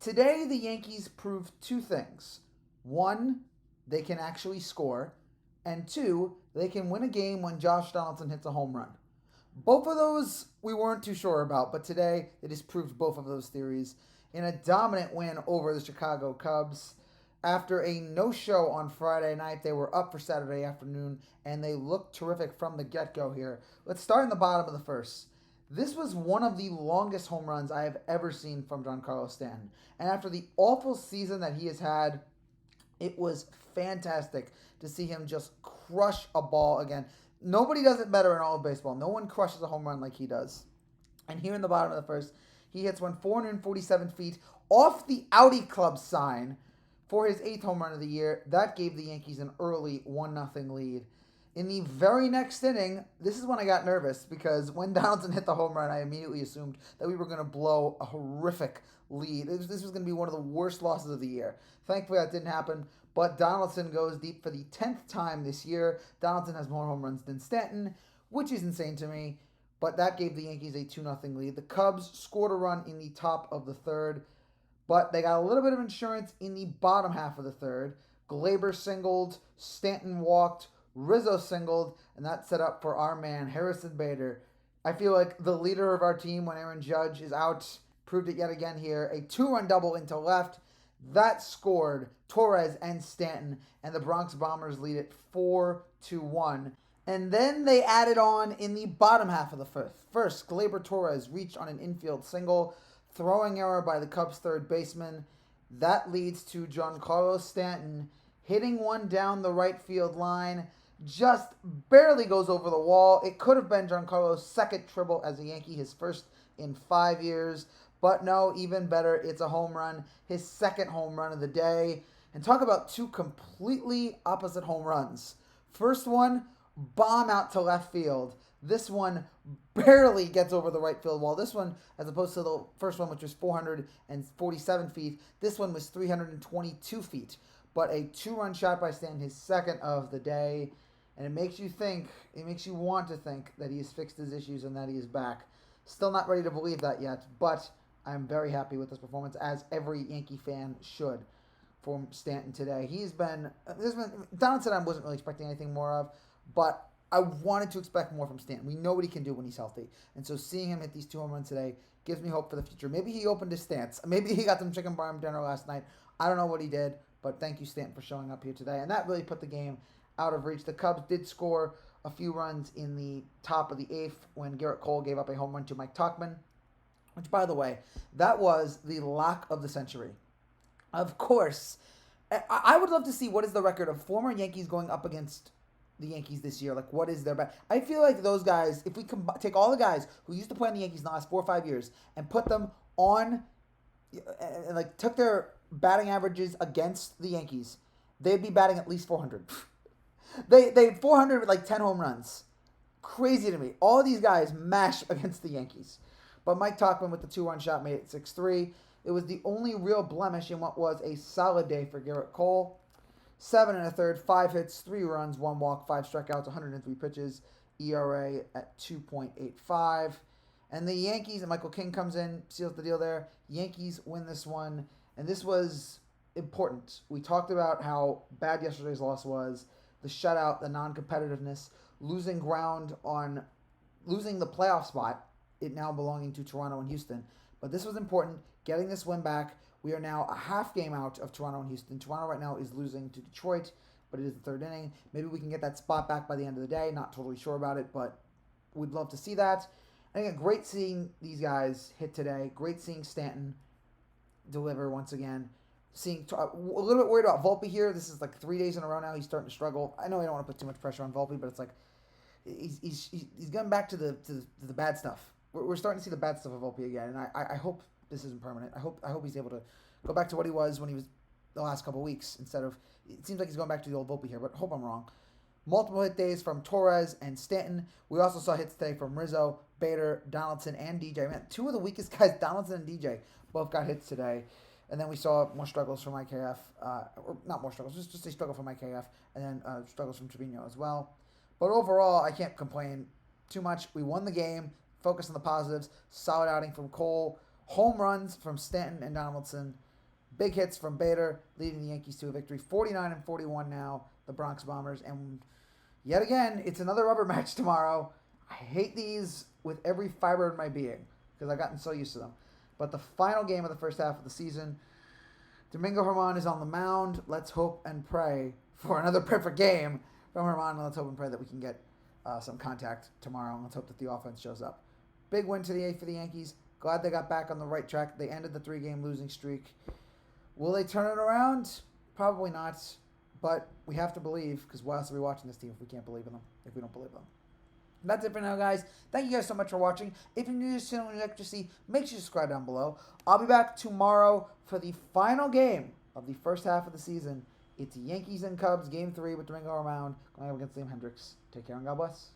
Today, the Yankees proved two things. One, they can actually score, and two, they can win a game when Josh Donaldson hits a home run. Both of those we weren't too sure about, but today they just proved both of those theories in a dominant win over the Chicago Cubs. After a no-show on Friday night, they were up for Saturday afternoon, and they looked terrific from the get-go here. Let's start in the bottom of the first. This was one of the longest home runs I have ever seen from Giancarlo Stanton. And after the awful season that he has had, it was fantastic to see him just crush a ball again. Nobody does it better in all of baseball. No one crushes a home run like he does. And here in the bottom of the first, he hits one 447 feet off the Audi Club sign for his eighth home run of the year. That gave the Yankees an early 1-0 lead. In the very next inning, this is when I got nervous because when Donaldson hit the home run, I immediately assumed that we were going to blow a horrific lead. This was going to be one of the worst losses of the year. Thankfully, that didn't happen, but Donaldson goes deep for the 10th time this year. Donaldson has more home runs than Stanton, which is insane to me, but that gave the Yankees a 2-0 lead. The Cubs scored a run in the top of the third, but they got a little bit of insurance in the bottom half of the third. Glaber singled, Stanton walked, Rizzo singled, and that set up for our man, Harrison Bader. I feel like the leader of our team when Aaron Judge is out proved it yet again here. A 2-run double into left. That scored Torres and Stanton, and the Bronx Bombers lead it 4-1. And then they added on in the bottom half of the fifth. First, Glaber Torres reached on an infield single, throwing error by the Cubs' third baseman. That leads to Giancarlo Stanton hitting one down the right field line. Just barely goes over the wall. It could have been Giancarlo's second triple as a Yankee, his first in 5 years. But no, even better, it's a home run. His second home run of the day. And talk about two completely opposite home runs. First one, bomb out to left field. This one barely gets over the right field wall. This one, as opposed to the first one, which was 447 feet, this one was 322 feet. But a two-run shot by Stanton, his second of the day. And it makes you want to think that he has fixed his issues and that he is back. Still not ready to believe that yet, but I'm very happy with this performance, as every Yankee fan should, from Stanton today. Donaldson I wasn't really expecting anything more of, but I wanted to expect more from Stanton. We know what he can do when he's healthy. And so seeing him hit these two home runs today gives me hope for the future. Maybe he opened his stance. Maybe he got some chicken parm dinner last night. I don't know what he did, but thank you, Stanton, for showing up here today. And that really put the game out of reach. The Cubs did score a few runs in the top of the eighth when Garrett Cole gave up a home run to Mike Tauchman, which, by the way, that was the lock of the century. Of course, I would love to see what is the record of former Yankees going up against the Yankees this year. Like, what is their best? I feel like those guys, if we take all the guys who used to play on the Yankees in the last 4 or 5 years and put them on, and like took their batting averages against the Yankees, they'd be batting at least 400. They had 400 with like 10 home runs. Crazy to me. All of these guys mash against the Yankees. But Mike Tauchman with the 2-run shot made it 6-3. It was the only real blemish in what was a solid day for Garrett Cole. 7 1/3, 5 hits, 3 runs, 1 walk, 5 strikeouts, 103 pitches, ERA at 2.85. And the Yankees, and Michael King comes in, seals the deal there. Yankees win this one. And this was important. We talked about how bad yesterday's loss was. The shutout, the non-competitiveness, losing ground on losing the playoff spot, it now belonging to Toronto and Houston. But this was important, getting this win back. We are now a half game out of Toronto and Houston. Toronto right now is losing to Detroit, but it is the third inning. Maybe we can get that spot back by the end of the day. Not totally sure about it, but we'd love to see that. And again, great seeing these guys hit today. Great seeing Stanton deliver once again. A little bit worried about Volpe here. This is like 3 days in a row now. He's starting to struggle. I know I don't want to put too much pressure on Volpe, but it's like he's getting back to the bad stuff. We're starting to see the bad stuff of Volpe again, and I hope this isn't permanent. I hope he's able to go back to what he was when he was the last couple of weeks instead of. It seems like he's going back to the old Volpe here, but hope I'm wrong. Multiple hit days from Torres and Stanton. We also saw hits today from Rizzo, Bader, Donaldson, and DJ. Man, two of the weakest guys, Donaldson and DJ, both got hits today. And then we saw more struggles from IKF, or not more struggles, just a struggle from IKF, and then struggles from Trevino as well. But overall, I can't complain too much. We won the game, focused on the positives, solid outing from Cole, home runs from Stanton and Donaldson. Big hits from Bader, leading the Yankees to a victory. 49-41 now, the Bronx Bombers. And yet again, it's another rubber match tomorrow. I hate these with every fiber in my being because I've gotten so used to them. But the final game of the first half of the season, Domingo Germán is on the mound. Let's hope and pray for another perfect game from Germán. And let's hope and pray that we can get some contact tomorrow. And let's hope that the offense shows up. Big win to the 8th for the Yankees. Glad they got back on the right track. They ended the 3-game losing streak. Will they turn it around? Probably not. But we have to believe, because why else are we watching this team if we can't believe in them, if we don't believe in them? That's it for now, guys. Thank you guys so much for watching. If you're new to this channel and you'd like to see, make sure you subscribe down below. I'll be back tomorrow for the final game of the first half of the season. It's Yankees and Cubs, Game 3 with Domingo Germán going up against Liam Hendricks. Take care and God bless.